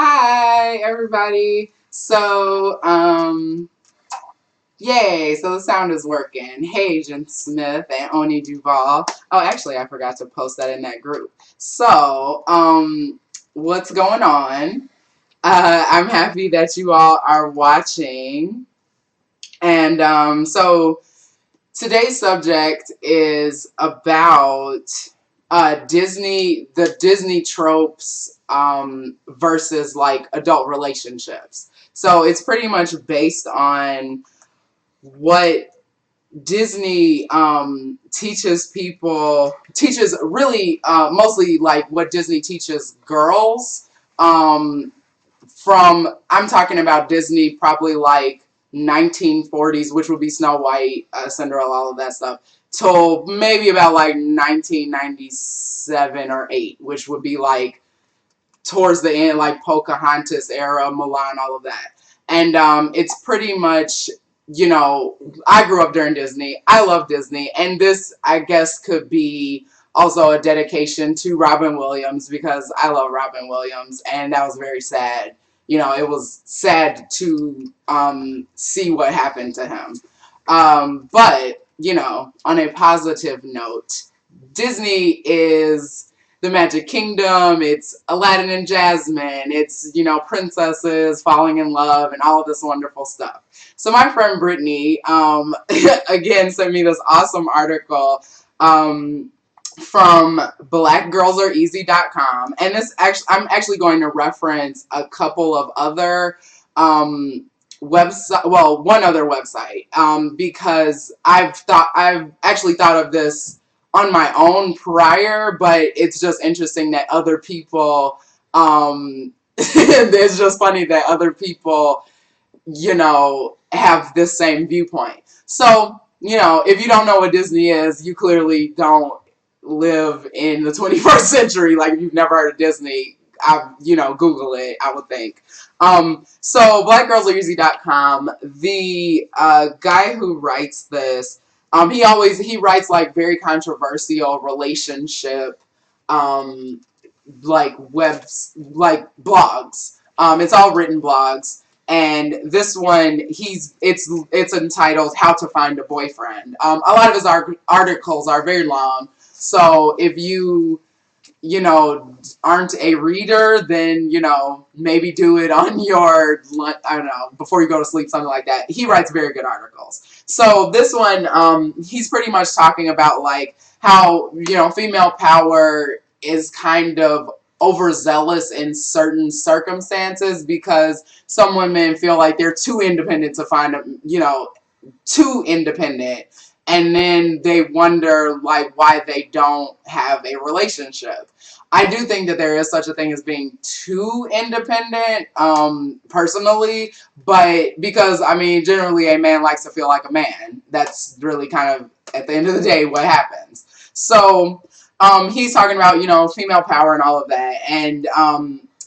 Hi, everybody. Yay, so the sound is working. Hey, Jen Smith and Oni Duval. Oh, actually, I forgot to post that in that group. What's going on? I'm happy that you all are watching. And today's subject is about the Disney tropes versus like adult relationships. So it's pretty much based on what Disney teaches really mostly like what Disney teaches girls I'm talking about Disney probably like 1940s, which would be Snow White, Cinderella, all of that stuff, till maybe about like 1997 or 8, which would be like towards the end, like Pocahontas era, Mulan, all of that. And it's pretty much, I grew up during Disney. I love Disney. And this, I guess, could be also a dedication to Robin Williams because I love Robin Williams. And that was very sad. It was sad to see what happened to him. But on a positive note, Disney is the Magic Kingdom, it's Aladdin and Jasmine, it's, princesses falling in love and all of this wonderful stuff. So my friend Brittany, again, sent me this awesome article from blackgirlsareasy.com. And I'm actually going to reference a couple of other one other website, because I've actually thought of this on my own prior, but it's just interesting that other people, it's just funny that other people, have this same viewpoint. So, if you don't know what Disney is, you clearly don't live in the 21st century. Like, if you've never heard of Disney, Google it, I would think. So blackgirlsareasy.com, the guy who writes this, he writes like very controversial relationship, like blogs. It's all written blogs. And this one, it's entitled "How to Find a Boyfriend." A lot of his articles are very long, so if aren't a reader, then, maybe do it on your, I don't know, before you go to sleep, something like that. He writes very good articles. So this one, he's pretty much talking about like how, female power is kind of overzealous in certain circumstances because some women feel like they're too independent to find too independent, and then they wonder like why they don't have a relationship. I do think that there is such a thing as being too independent, personally, but because, I mean, generally a man likes to feel like a man. That's really kind of, at the end of the day, what happens. So, he's talking about, female power and all of that, and,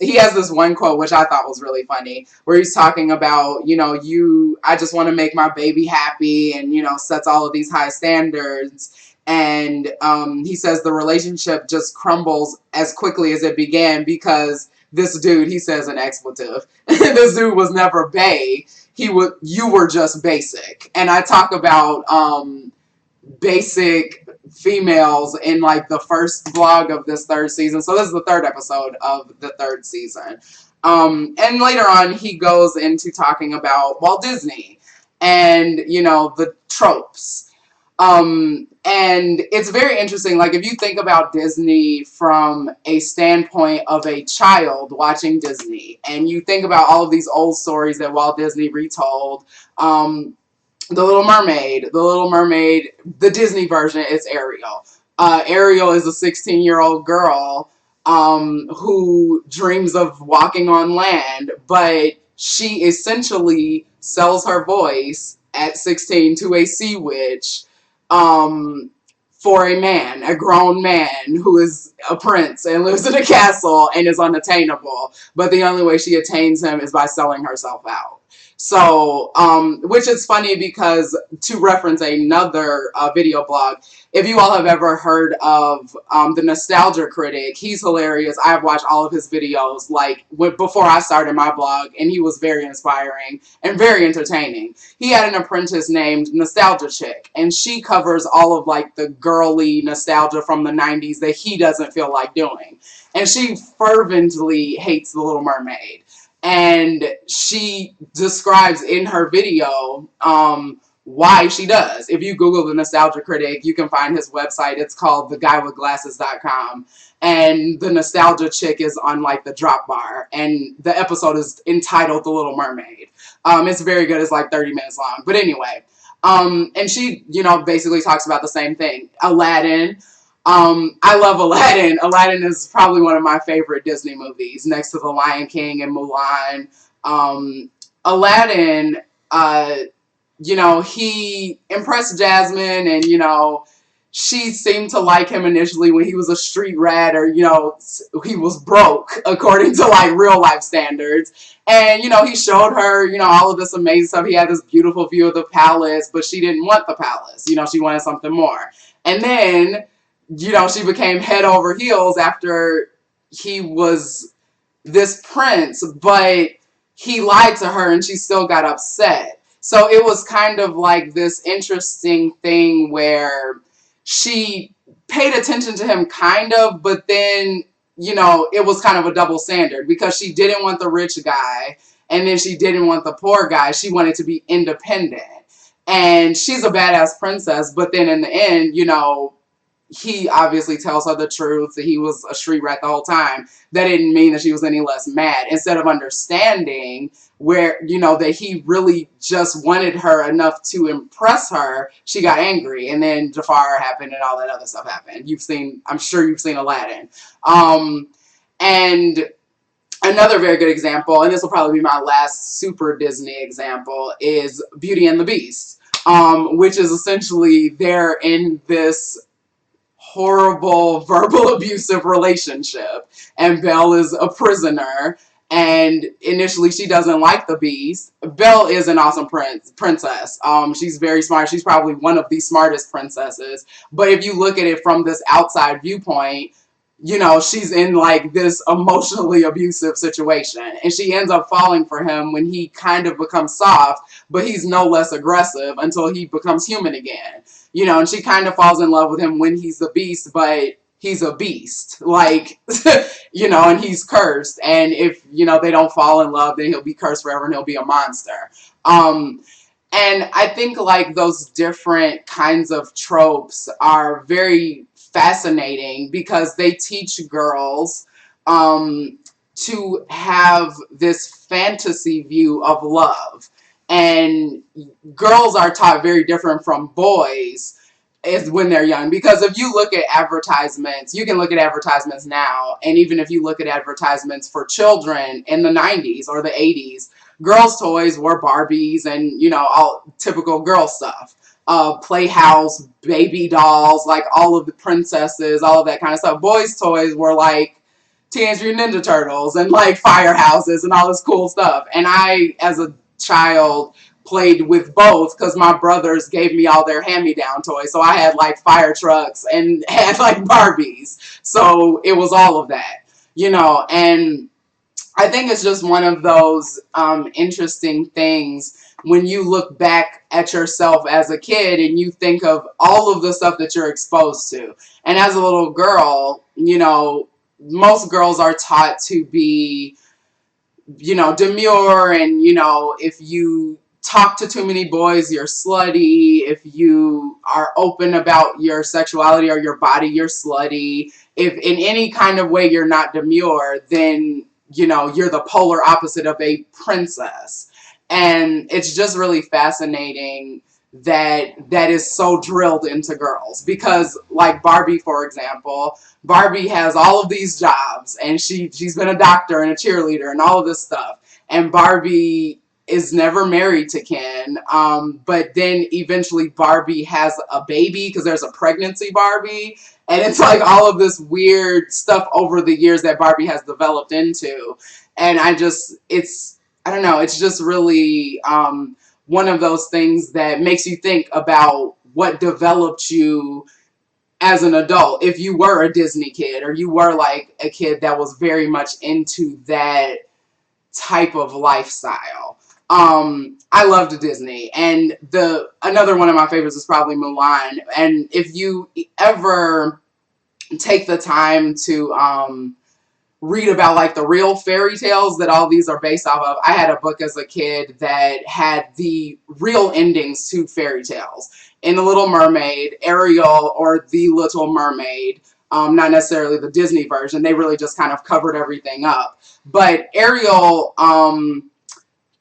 he has this one quote which I thought was really funny, where he's talking about, I just want to make my baby happy, and, sets all of these high standards. And he says the relationship just crumbles as quickly as it began because this dude, he says an expletive, this dude was never bae. You were just basic. And I talk about basic females in like the first blog of this third season. So this is the third episode of the third season. And later on, he goes into talking about Walt Disney and, the tropes. And it's very interesting. Like, if you think about Disney from a standpoint of a child watching Disney, and you think about all of these old stories that Walt Disney retold, the Little Mermaid, the Disney version is Ariel. Ariel is a 16-year-old girl who dreams of walking on land, but she essentially sells her voice at 16 to a sea witch, for a man, a grown man who is a prince and lives in a castle and is unattainable. But the only way she attains him is by selling herself out. So, which is funny because, to reference another video blog, if you all have ever heard of the Nostalgia Critic, he's hilarious. I've watched all of his videos like before I started my blog, and he was very inspiring and very entertaining. He had an apprentice named Nostalgia Chick, and she covers all of like the girly nostalgia from the 90s that he doesn't feel like doing. And she fervently hates The Little Mermaid. And she describes in her video why she does. If you Google the Nostalgia Critic, you can find his website. It's called theguywithglasses.com. And the Nostalgia Chick is on like the drop bar. And the episode is entitled The Little Mermaid. It's very good. It's like 30 minutes long. But anyway, and she, basically talks about the same thing. Aladdin. I love Aladdin. Aladdin is probably one of my favorite Disney movies, next to The Lion King and Mulan. Aladdin, he impressed Jasmine, and, she seemed to like him initially when he was a street rat, or, he was broke, according to, like, real life standards. And, he showed her, all of this amazing stuff. He had this beautiful view of the palace, but she didn't want the palace. She wanted something more. And then she became head over heels after he was this prince, but he lied to her and she still got upset. So it was kind of like this interesting thing where she paid attention to him kind of, but then, it was kind of a double standard because she didn't want the rich guy and then she didn't want the poor guy. She wanted to be independent. And she's a badass princess, but then in the end, he obviously tells her the truth, that he was a street rat the whole time. That didn't mean that she was any less mad. Instead of understanding where, that he really just wanted her enough to impress her, she got angry. And then Jafar happened and all that other stuff happened. I'm sure you've seen Aladdin. And another very good example, and this will probably be my last super Disney example, is Beauty and the Beast, which is essentially they're in this horrible verbal abusive relationship, and Belle is a prisoner, and initially she doesn't like the Beast. Belle is an awesome princess. She's very smart. She's probably one of the smartest princesses, but if you look at it from this outside viewpoint, she's in like this emotionally abusive situation, and she ends up falling for him when he kind of becomes soft, but he's no less aggressive until he becomes human again. And she kind of falls in love with him when he's the Beast, but he's a beast, like, and he's cursed. And if, they don't fall in love, then he'll be cursed forever and he'll be a monster. And I think like those different kinds of tropes are very fascinating because they teach girls to have this fantasy view of love. And girls are taught very different from boys is when they're young. Because if you look at advertisements, you can look at advertisements now, and even if you look at advertisements for children in the 90s or the 80s, girls' toys were Barbies and, all typical girl stuff. Playhouse, baby dolls, like all of the princesses, all of that kind of stuff. Boys' toys were like Teenage Mutant Ninja Turtles and like firehouses and all this cool stuff. And I, as a child, played with both because my brothers gave me all their hand-me-down toys. So I had like fire trucks and had like Barbies. So it was all of that, and I think it's just one of those interesting things when you look back at yourself as a kid and you think of all of the stuff that you're exposed to. And as a little girl, most girls are taught to be, demure, and, if you talk to too many boys, you're slutty. If you are open about your sexuality or your body, you're slutty. If in any kind of way you're not demure, then, you're the polar opposite of a princess. And it's just really fascinating that is so drilled into girls. Because, like Barbie, for example, Barbie has all of these jobs, and she's been a doctor and a cheerleader and all of this stuff. And Barbie is never married to Ken, but then eventually Barbie has a baby because there's a pregnancy Barbie. And it's like all of this weird stuff over the years that Barbie has developed into. And it's I don't know, it's just really one of those things that makes you think about what developed you as an adult. If you were a Disney kid, or you were like a kid that was very much into that type of lifestyle. I loved Disney, and the another one of my favorites is probably Mulan. And if you ever take the time to read about like the real fairy tales that all these are based off of. I had a book as a kid that had the real endings to fairy tales. In The Little Mermaid, Ariel, or The Little Mermaid, not necessarily the Disney version, they really just kind of covered everything up. But Ariel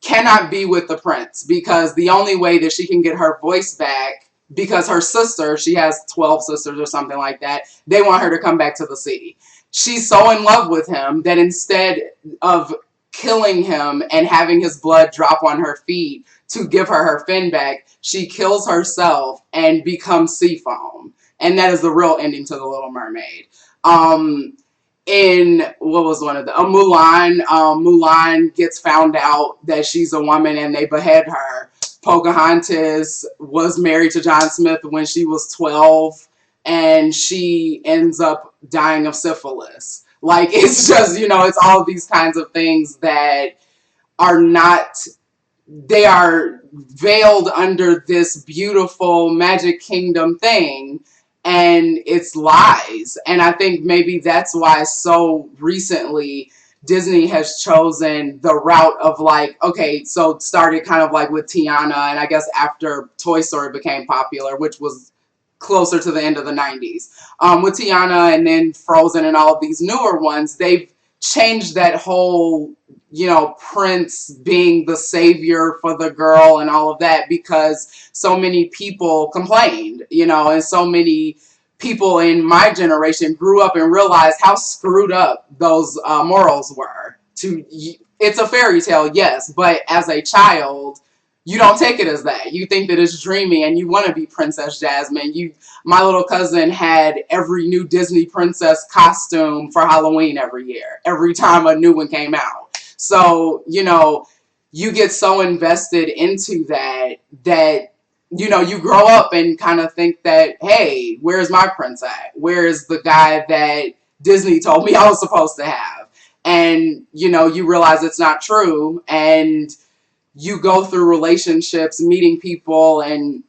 cannot be with the prince because the only way that she can get her voice back, because her sister, she has 12 sisters or something like that, they want her to come back to the sea. She's so in love with him that instead of killing him and having his blood drop on her feet to give her her fin back, she kills herself and becomes sea foam. And that is the real ending to The Little Mermaid. In what was one of the Mulan, Mulan gets found out that she's a woman and they behead her. Pocahontas was married to John Smith when she was 12, and she ends up dying of syphilis. Like, it's just, you know, it's all these kinds of things that are not, they are veiled under this beautiful Magic Kingdom thing, and it's lies. And I think maybe that's why so recently Disney has chosen the route of like, okay, so it started kind of like with Tiana, and I guess after Toy Story became popular, which was closer to the end of the 90s. With Tiana and then Frozen and all of these newer ones, they've changed that whole, you know, prince being the savior for the girl and all of that because so many people complained, you know, and so many people in my generation grew up and realized how screwed up those morals were. It's a fairy tale, yes, but as a child, you don't take it as that. You think that it's dreamy and you want to be Princess Jasmine. My little cousin had every new Disney princess costume for Halloween every year, every time a new one came out. So, you know, you get so invested into that, you know, you grow up and kind of think that, hey, where's my prince at? Where's the guy that Disney told me I was supposed to have? And, you know, you realize it's not true, and you go through relationships, meeting people, and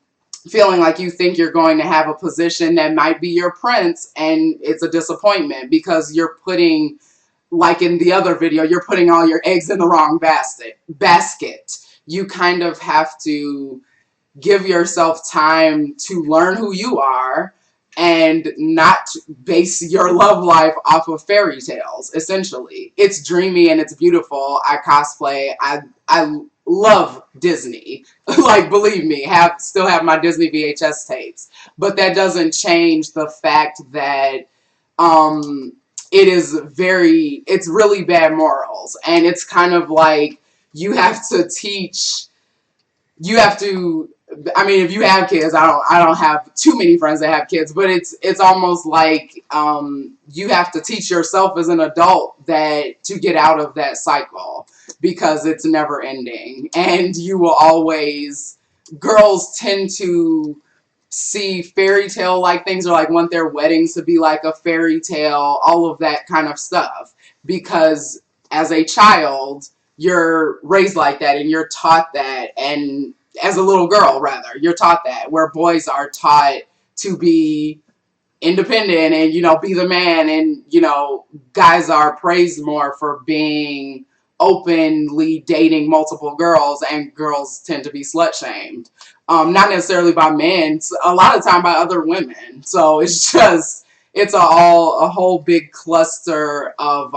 feeling like you think you're going to have a position that might be your prince, and it's a disappointment because you're putting, like in the other video, you're putting all your eggs in the wrong basket. You kind of have to give yourself time to learn who you are and not base your love life off of fairy tales. Essentially, it's dreamy and it's beautiful. I cosplay. I love Disney. Like, believe me, still have my Disney VHS tapes, but that doesn't change the fact that it's really bad morals, and it's kind of like you have to teach. You have to. I mean, if you have kids, I don't have too many friends that have kids, but it's almost like you have to teach yourself as an adult that to get out of that cycle because it's never ending, and you will always. Girls tend to see fairy tale like things, or like want their weddings to be like a fairy tale, all of that kind of stuff, because as a child you're raised like that and you're taught that, and as a little girl, rather, you're taught that, where boys are taught to be independent and, you know, be the man, and, you know, guys are praised more for being openly dating multiple girls, and girls tend to be slut shamed. Not necessarily by men, a lot of time by other women. So it's just, it's a whole big cluster of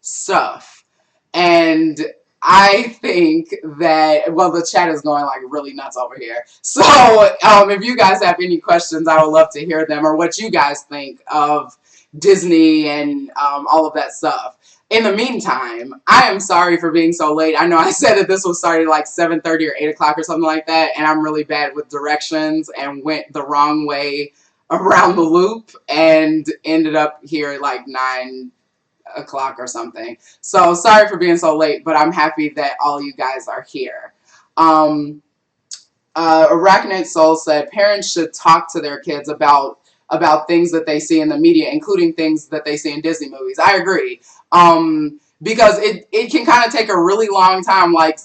stuff. And I think that, well, the chat is going like really nuts over here. So if you guys have any questions, I would love to hear them, or what you guys think of Disney and all of that stuff. In the meantime, I am sorry for being so late. I know I said that this was started like 7:30 or 8 o'clock or something like that, and I'm really bad with directions and went the wrong way around the loop and ended up here at like 9 o'clock or something. So sorry for being so late, but I'm happy that all you guys are here. Arachnid Soul said parents should talk to their kids about things that they see in the media, including things that they see in Disney movies. I agree. Because it can kind of take a really long time, like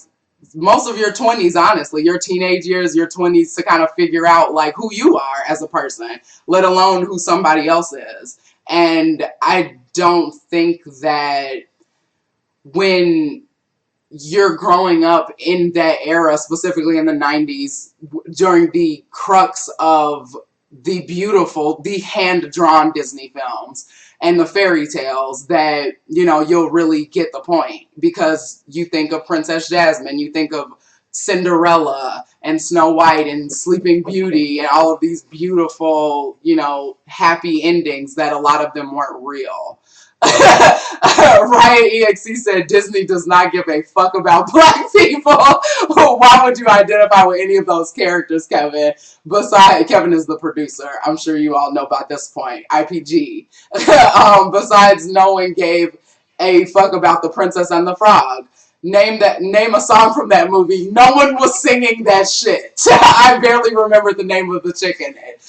most of your 20s, honestly, your teenage years, your 20s, to kind of figure out like who you are as a person, let alone who somebody else is. And I don't think that when you're growing up in that era, specifically in the 90s, during the crux of the hand-drawn Disney films and the fairy tales, that, you know, you'll really get the point. Because you think of Princess Jasmine, you think of Cinderella and Snow White and Sleeping Beauty and all of these beautiful, you know, happy endings that a lot of them weren't real. Riot EXE said Disney does not give a fuck about black people. Why would you identify with any of those characters, Kevin? Besides, Kevin is the producer. I'm sure you all know about this point. IPG. Besides, no one gave a fuck about The Princess and the Frog. Name a song from that movie. No one was singing that shit. I barely remember the name of the chick in it.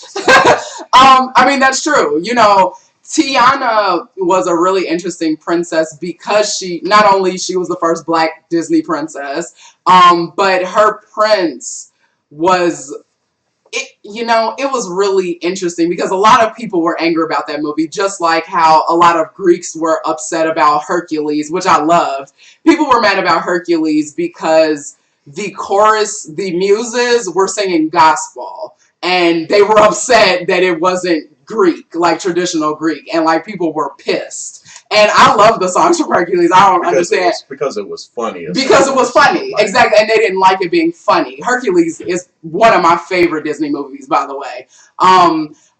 I mean, that's true. You know, Tiana was a really interesting princess because she was the first black Disney princess, but her prince was, it was really interesting because a lot of people were angry about that movie, just like how a lot of Greeks were upset about Hercules, which I loved. People were mad about Hercules because the muses were singing gospel, and they were upset that it wasn't Greek, like traditional Greek, and like people were pissed. And I love the songs from Hercules. I don't understand. Because it was funny. Because it was funny. Exactly. And they didn't like it being funny. Hercules is one of my favorite Disney movies, by the way.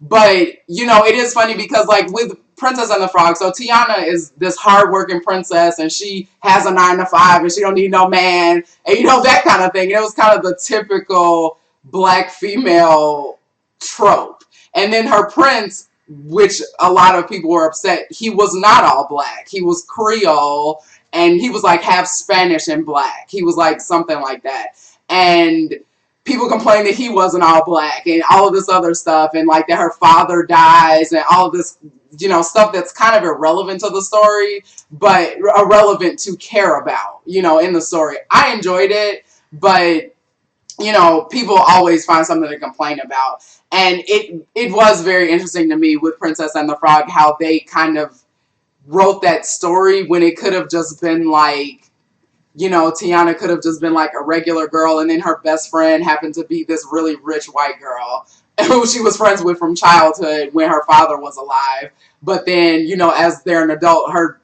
But, you know, it is funny because, like, with Princess and the Frog, so Tiana is this hardworking princess, and she has a 9-to-5, and she don't need no man, and, you know, that kind of thing. And it was kind of the typical black female trope. And then her prince, which a lot of people were upset, he was not all black. He was Creole, and he was like half Spanish and black. He was like something like that. And people complained that he wasn't all black and all of this other stuff, and like that her father dies and all of this, you know, stuff that's kind of irrelevant to the story, but irrelevant to care about, you know, in the story. I enjoyed it, but, you know, people always find something to complain about. And it was very interesting to me with Princess and the Frog how they kind of wrote that story when it could have just been like, you know, Tiana could have just been like a regular girl, and then her best friend happened to be this really rich white girl who she was friends with from childhood when her father was alive. But then, you know, as they're an adult, her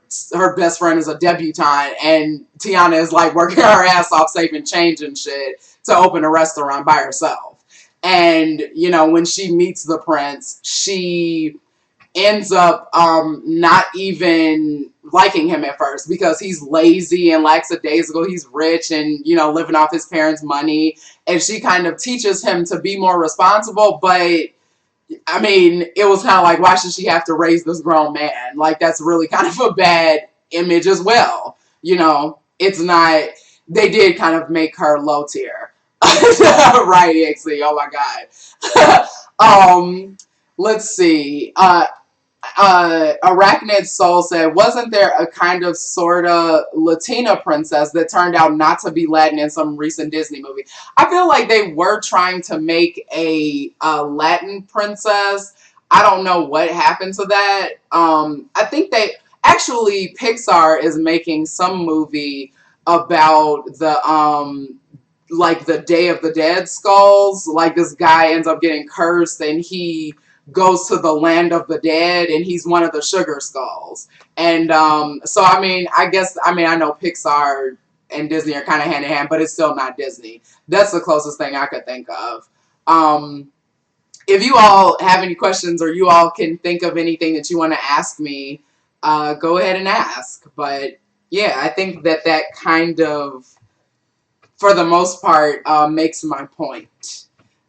best friend is a debutante, and Tiana is like working her ass off saving change and shit to open a restaurant by herself. And, you know, when she meets the prince, she ends up not even liking him at first because he's lazy and lackadaisical. He's rich and, you know, living off his parents' money. And she kind of teaches him to be more responsible. But, I mean, it was kind of like, why should she have to raise this grown man? Like, that's really kind of a bad image as well. You know, it's not, they did kind of make her low tier. Right, EXE. Oh my God. Let's see. Arachnid Soul said, wasn't there a kind of sort of Latina princess that turned out not to be Latin in some recent Disney movie? I feel like they were trying to make a Latin princess. I don't know what happened to that. I think Pixar is making some movie about the like the Day of the Dead skulls. Like this guy ends up getting cursed and he goes to the land of the dead and he's one of the sugar skulls. And so I mean, I know Pixar and Disney are kind of hand in hand, but it's still not Disney. That's the closest thing I could think of. If you all have any questions or you all can think of anything that you want to ask me, go ahead and ask. But yeah, I think that kind of, for the most part, makes my point.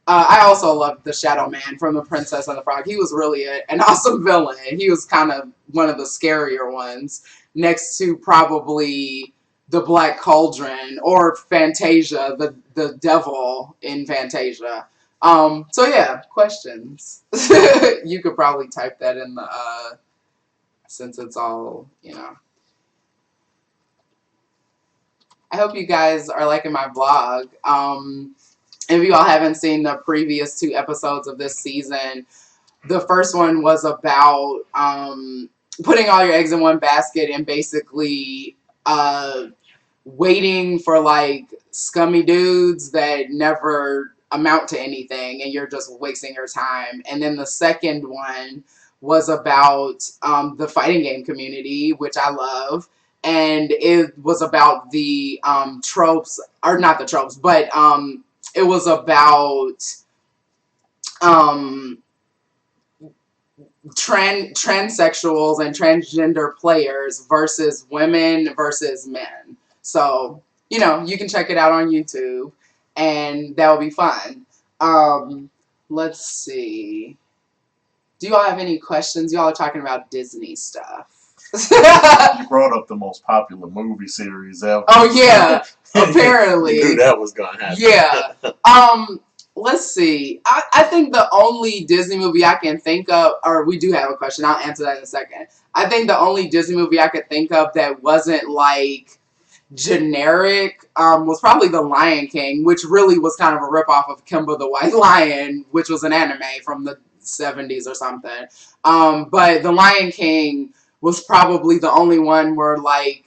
I also loved the Shadow Man from The Princess and the Frog. He was really an awesome villain. He was kind of one of the scarier ones, next to probably the Black Cauldron or Fantasia, the devil in Fantasia. So yeah, questions. You could probably type that in the since it's all, you know. I hope you guys are liking my vlog. If you all haven't seen the previous 2 episodes of this season, the first one was about putting all your eggs in one basket and basically waiting for like scummy dudes that never amount to anything and you're just wasting your time. And then the second one was about the fighting game community, which I love. And it was about the tropes, or not the tropes, but it was about um, transsexuals and transgender players versus women versus men. So, you know, you can check it out on YouTube and that will be fun. Let's see. Do you all have any questions? Y'all are talking about Disney stuff. You brought up the most popular movie series ever. Oh yeah, apparently. You knew that was gonna happen. Yeah. Let's see. I think the only Disney movie I can think of, or we do have a question, I'll answer that in a second. I think the only Disney movie I could think of that wasn't like generic was probably The Lion King, which really was kind of a ripoff of Kimba the White Lion, which was an anime from the 70s or something. But The Lion King was probably the only one where like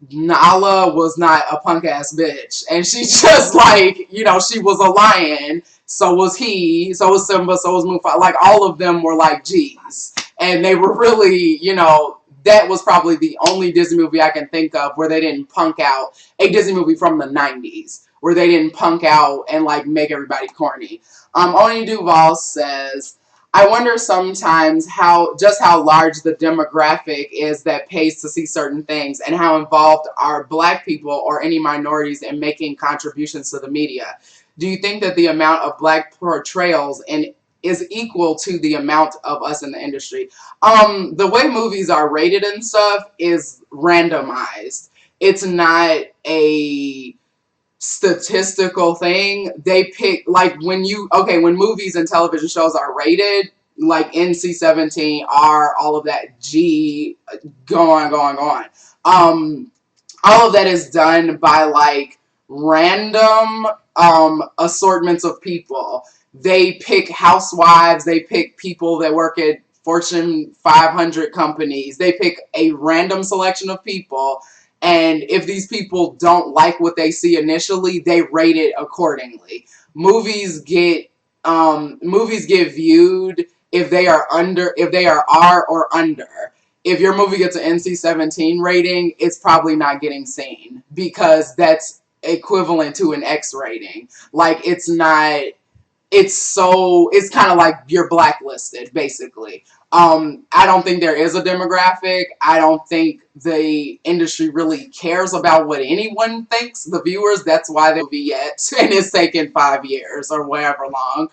Nala was not a punk ass bitch, and she just like, you know, she was a lion. So was he. So was Simba. So was Mufasa. Like all of them were like G's, and they were really, you know, that was probably the only Disney movie I can think of where they didn't punk out. A Disney movie from the 90s where they didn't punk out and like make everybody corny. Oni Duval says, I wonder sometimes how large the demographic is that pays to see certain things and how involved are Black people or any minorities in making contributions to the media. Do you think that the amount of Black portrayals is equal to the amount of us in the industry? The way movies are rated and stuff is randomized. It's not a statistical thing. They pick like when movies and television shows are rated like NC-17, R, all of that, G, go on. All of that is done by like random assortments of people. They pick housewives, they pick people that work at Fortune 500 companies. They pick a random selection of people, and if these people don't like what they see initially, they rate it accordingly. Movies get viewed if they are R or under. If your movie gets an NC-17 rating, it's probably not getting seen because that's equivalent to an X rating. Like it's not. It's kind of like you're blacklisted, basically. I don't think there is a demographic. I don't think the industry really cares about what anyone thinks, the viewers. That's why the movie yet, and it's taken 5 years or whatever long.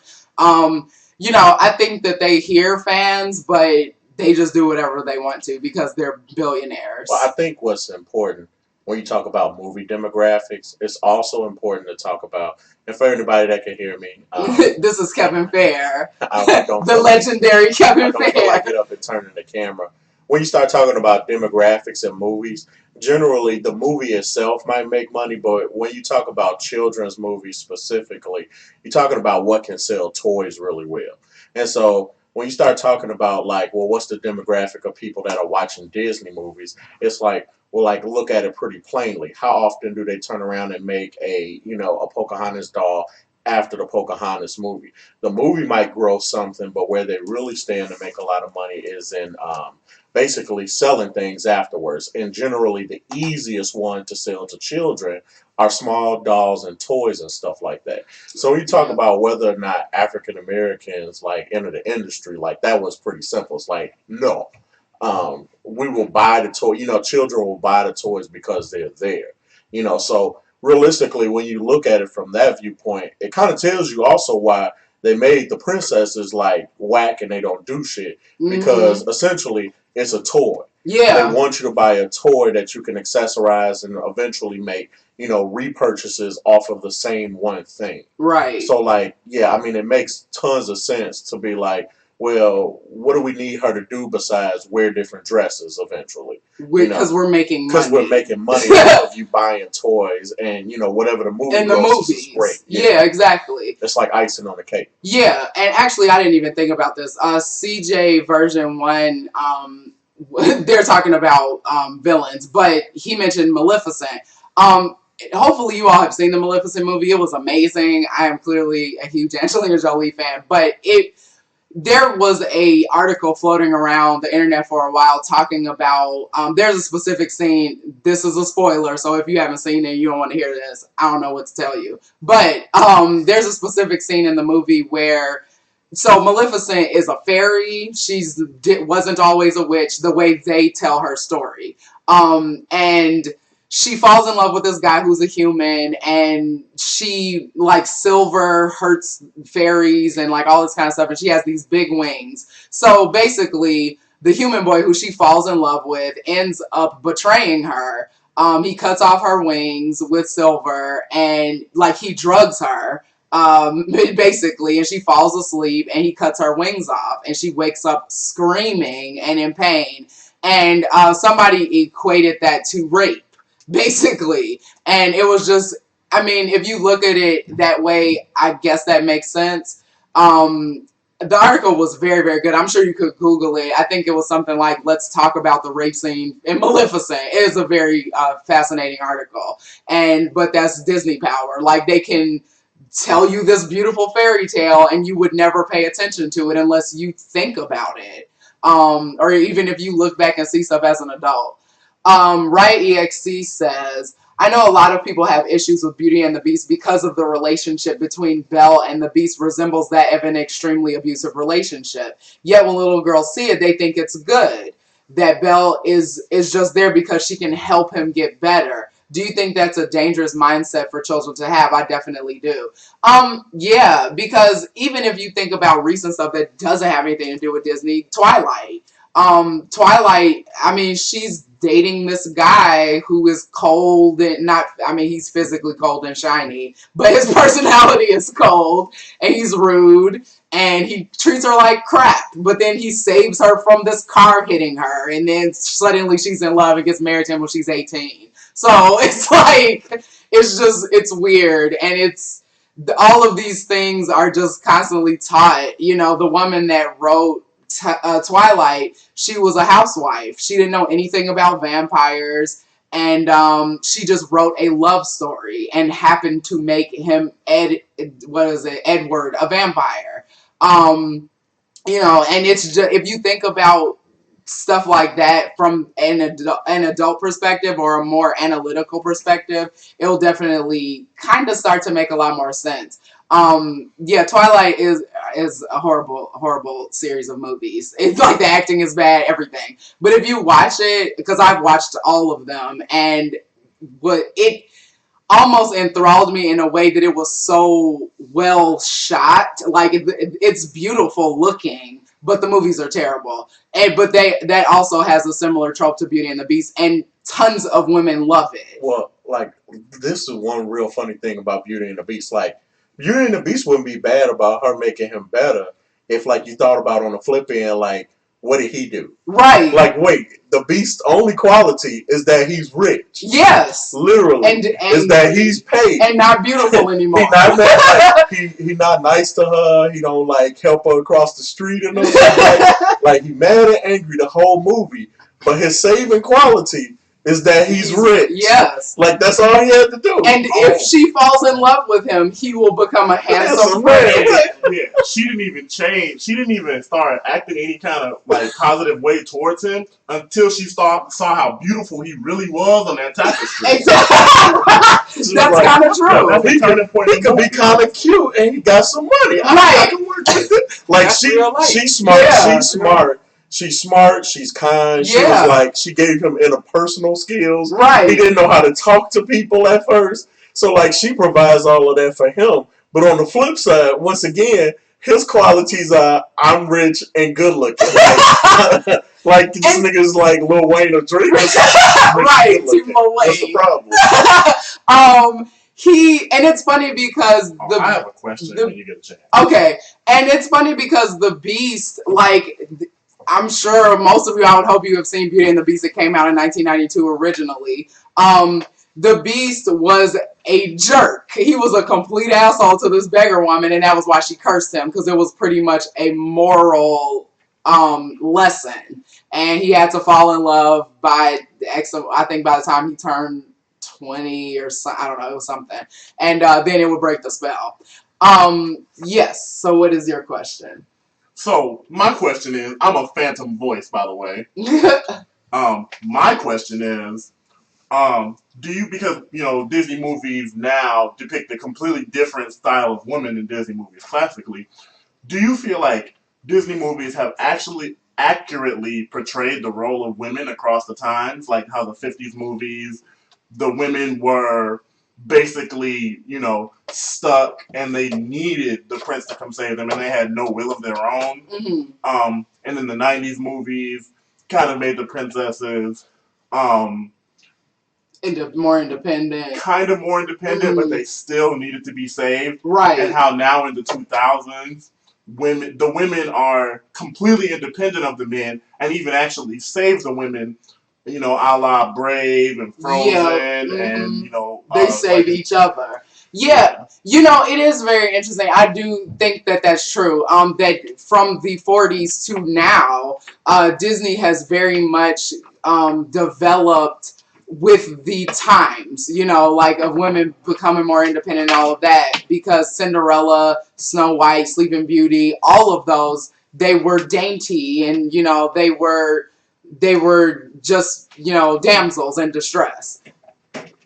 You know, I think that they hear fans, but they just do whatever they want to because they're billionaires. Well, I think what's important when you talk about movie demographics, it's also important to talk about, and for anybody that can hear me, this is Kevin Fair, I don't the legendary Kevin Fair. Feel like get up and turn the camera. When you start talking about demographics in movies, generally the movie itself might make money, but when you talk about children's movies specifically, you're talking about what can sell toys really well. And so when you start talking about like, well, what's the demographic of people that are watching Disney movies? It's like, well, like look at it pretty plainly. How often do they turn around and make a Pocahontas doll after the Pocahontas movie? The movie might grow something, but where they really stand to make a lot of money is in basically selling things afterwards. And generally, the easiest one to sell to children are small dolls and toys and stuff like that. So when you talk about whether or not African Americans like enter the industry, like that was pretty simple. It's like no. We will buy the toy. Children will buy the toys because they're there. So realistically, when you look at it from that viewpoint, it kind of tells you also why they made the princesses like whack and they don't do shit because essentially it's a toy. They Yeah. want you to buy a toy that you can accessorize and eventually make, repurchases off of the same one thing. Right. So, like, yeah, I mean, it makes tons of sense to be like, well, what do we need her to do besides wear different dresses eventually? Because we're making Because money. we're making money off of you buying toys and, whatever the movie In the grosses movies. is great. Yeah, exactly. It's like icing on the cake. Yeah, and actually, I didn't even think about this. CJ version 1, they're talking about villains, but he mentioned Maleficent. Hopefully, you all have seen the Maleficent movie. It was amazing. I am clearly a huge Angelina Jolie fan, but there was a article floating around the internet for a while talking about there's a specific scene. This is a spoiler, so if you haven't seen it, you don't want to hear this. I don't know what to tell you, but there's a specific scene in the movie where Maleficent is a fairy. Wasn't always a witch the way they tell her story, and she falls in love with this guy who's a human, and she, like, silver hurts fairies and, like, all this kind of stuff, and she has these big wings. So basically, the human boy who she falls in love with ends up betraying her. He cuts off her wings with silver, and, like, he drugs her, basically, and she falls asleep, and he cuts her wings off, and she wakes up screaming and in pain. And somebody equated that to rape, basically. And it was just, I mean, if you look at it that way, I guess that makes sense. The article was very, very good. I'm sure you could Google it. I think it was something like, let's talk about the rape scene in Maleficent. It is a very fascinating article. But that's Disney power. Like, they can tell you this beautiful fairy tale and you would never pay attention to it unless you think about it. Or even if you look back and see stuff as an adult. Right EXC says, I know a lot of people have issues with Beauty and the Beast because of the relationship between Belle and the Beast resembles that of an extremely abusive relationship. Yet when little girls see it, they think it's good. That Belle is just there because she can help him get better. Do you think that's a dangerous mindset for children to have? I definitely do. Yeah, because even if you think about recent stuff that doesn't have anything to do with Disney, Twilight. Twilight, I mean, she's dating this guy who is cold and not, I mean, he's physically cold and shiny, but his personality is cold and he's rude and he treats her like crap, but then he saves her from this car hitting her and then suddenly she's in love and gets married to him when she's 18. So it's like, it's weird, and all of these things are just constantly taught. The woman that wrote Twilight, she was a housewife. She didn't know anything about vampires, and she just wrote a love story and happened to make him Edward, a vampire. And it's just, if you think about stuff like that from an adult perspective or a more analytical perspective, it'll definitely kind of start to make a lot more sense. Yeah, Twilight is a horrible series of movies. It's like the acting is bad, everything. But if you watch it, because I've watched all of them, and it almost enthralled me in a way that it was so well shot. Like, it's beautiful looking, but the movies are terrible. But that also has a similar trope to Beauty and the Beast, and tons of women love it. Well, like, this is one real funny thing about Beauty and the Beast. Like, Beauty and the Beast wouldn't be bad about her making him better if, like, you thought about on the flip end, like, what did he do? Right. Like, wait, the Beast's only quality is that he's rich. Yes. Literally. And is that he's paid. And not beautiful anymore. He not nice to her. He don't, like, help her across the street or nothing. Like, he mad and angry the whole movie. But his saving quality is that he's rich. Yes. Like, that's all he had to do. And if she falls in love with him, he will become a handsome man. Yeah, she didn't even change. She didn't even start acting any kind of, like, positive way towards him until she saw how beautiful he really was on that tapestry. Exactly. That's kind of true. That's the turning point. He could be kind of cute and he got some money. I can work with it. Like, she's smart. Yeah. She's smart. She's smart. She's kind. She was like, she gave him interpersonal skills. Right. He didn't know how to talk to people at first. So, like, she provides all of that for him. But on the flip side, once again, his qualities are I'm rich and good looking. Like this nigga's like Lil Wayne or Drake or something. Right, Team Lil What's the Wayne. problem? And it's funny because I have a question when you get a chance. Okay, and it's funny because the Beast, like, I'm sure most of you, I would hope you have seen Beauty and the Beast. It came out in 1992 originally. The Beast was a jerk. He was a complete asshole to this beggar woman, and that was why she cursed him, because it was pretty much a moral lesson. And he had to fall in love by I think by the time he turned 20 or so, I don't know, it was something. And then it would break the spell. Yes. So what is your question? So my question is, I'm a phantom voice, by the way. My question is, do you, because, you know, Disney movies now depict a completely different style of women than Disney movies classically, do you feel like Disney movies have actually accurately portrayed the role of women across the times? Like how the 50s movies, the women were basically, you know, stuck and they needed the prince to come save them and they had no will of their own. Mm-hmm. And then the 90s movies kind of made the princesses more independent. Kind of more independent, but they still needed to be saved. Right. And how now in the 2000s, the women are completely independent of the men and even actually save the women, you know, a la Brave and Frozen, and, you know, they save each other. Yeah, you know, it is very interesting. I do think that that's true. That from the 40s to now, Disney has very much developed with the times, you know, like of women becoming more independent and all of that, because Cinderella, Snow White, Sleeping Beauty, all of those, they were dainty and, you know, they were just, you know, damsels in distress.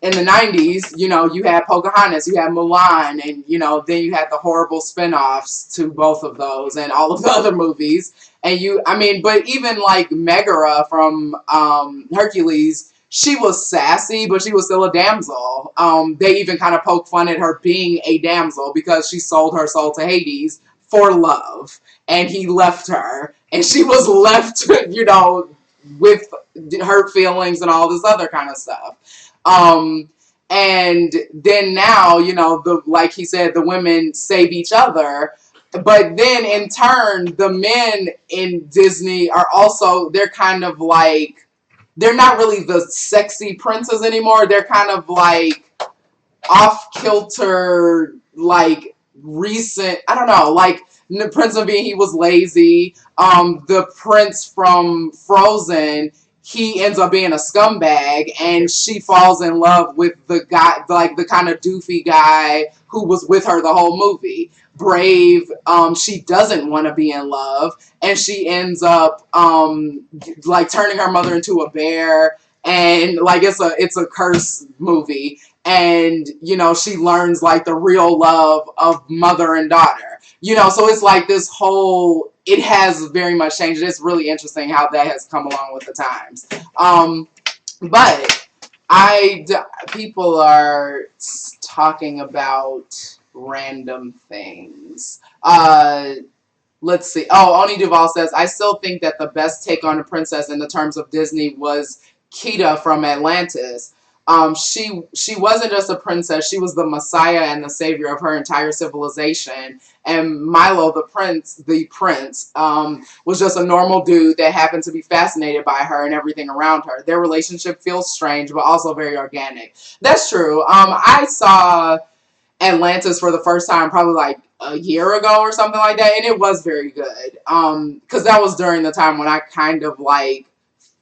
In the 90s, you know, you had Pocahontas, you had Mulan, and, you know, then you had the horrible spin-offs to both of those and all of the other movies. And but even like Megara from Hercules, she was sassy, but she was still a damsel. They even kind of poke fun at her being a damsel because she sold her soul to Hades for love. And he left her. And she was left, you know, with hurt feelings and all this other kind of stuff. And then now, you know, like he said, the women save each other. But then in turn, the men in Disney are also, they're kind of like, they're not really the sexy princes anymore. They're kind of like off-kilter, like recent, I don't know, like the Prince of Being, he was lazy. The prince from Frozen, he ends up being a scumbag, and she falls in love with the guy, like the kind of doofy guy who was with her the whole movie. Brave, she doesn't want to be in love, and she ends up like turning her mother into a bear, and like it's a curse movie, and you know she learns like the real love of mother and daughter, you know, so it's like this whole, it has very much changed. It's really interesting how that has come along with the times. But people are talking about random things. Let's see. Oh, Oni Duval says, I still think that the best take on a princess in the terms of Disney was Kita from Atlantis. She wasn't just a princess. She was the messiah and the savior of her entire civilization. And Milo, the prince, was just a normal dude that happened to be fascinated by her and everything around her. Their relationship feels strange, but also very organic. That's true. I saw Atlantis for the first time probably like a year ago or something like that, and it was very good. Because that was during the time when I kind of like,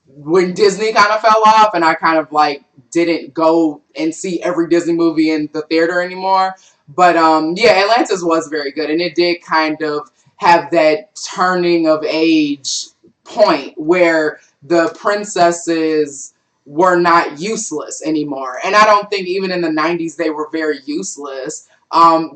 when Disney kind of fell off, and I kind of like didn't go and see every Disney movie in the theater anymore. But yeah, Atlantis was very good, and it did kind of have that turning of age point where the princesses were not useless anymore. And I don't think even in the 90s they were very useless.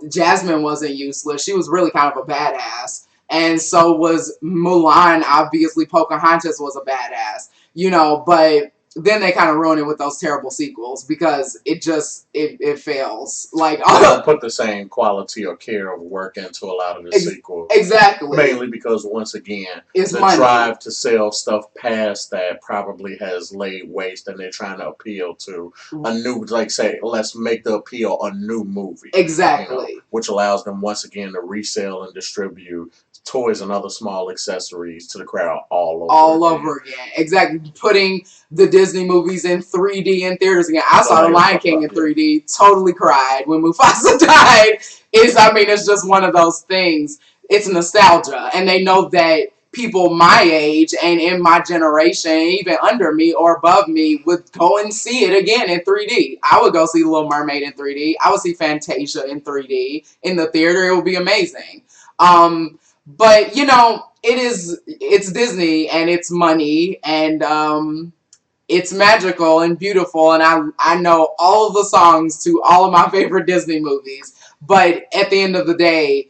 Jasmine wasn't useless. She was really kind of a badass. And so was Mulan. Obviously, Pocahontas was a badass. You know, but then they kind of ruin it with those terrible sequels because it fails. Like, They don't put the same quality or care of work into a lot of the sequels. Exactly. Mainly because, once again, it's the money. drive to sell stuff past that probably has laid waste, and they're trying to appeal to a new, like, say, let's make the appeal a new movie. Exactly. You know, which allows them, once again, to resell and distribute toys and other small accessories to the crowd all over again. Exactly. Putting the Disney movies in 3D in theaters again. I saw The Lion King in 3D. Totally cried when Mufasa died. It's just one of those things. It's nostalgia, and they know that people my age and in my generation, even under me or above me, would go and see it again in 3D. I would go see The Little Mermaid in 3D. I would see Fantasia in 3D in the theater. It would be amazing. But it's Disney and it's money and it's magical and beautiful, and I know all of the songs to all of my favorite Disney movies. But at the end of the day,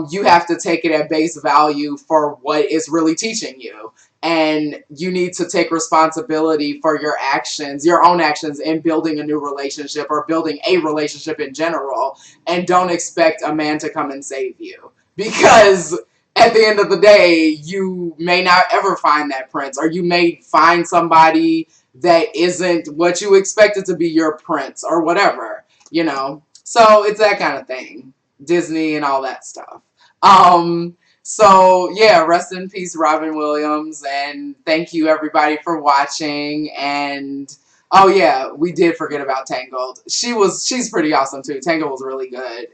you have to take it at base value for what it's really teaching you. And you need to take responsibility for your actions, your own actions in building a new relationship or building a relationship in general. And don't expect a man to come and save you. Because at the end of the day, you may not ever find that prince, or you may find somebody that isn't what you expected to be your prince or whatever, So it's that kind of thing. Disney and all that stuff. So yeah, rest in peace, Robin Williams, and thank you everybody for watching. And oh yeah, we did forget about Tangled. She's pretty awesome too. Tangled was really good.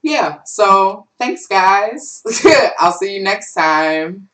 Yeah, so thanks guys. I'll see you next time.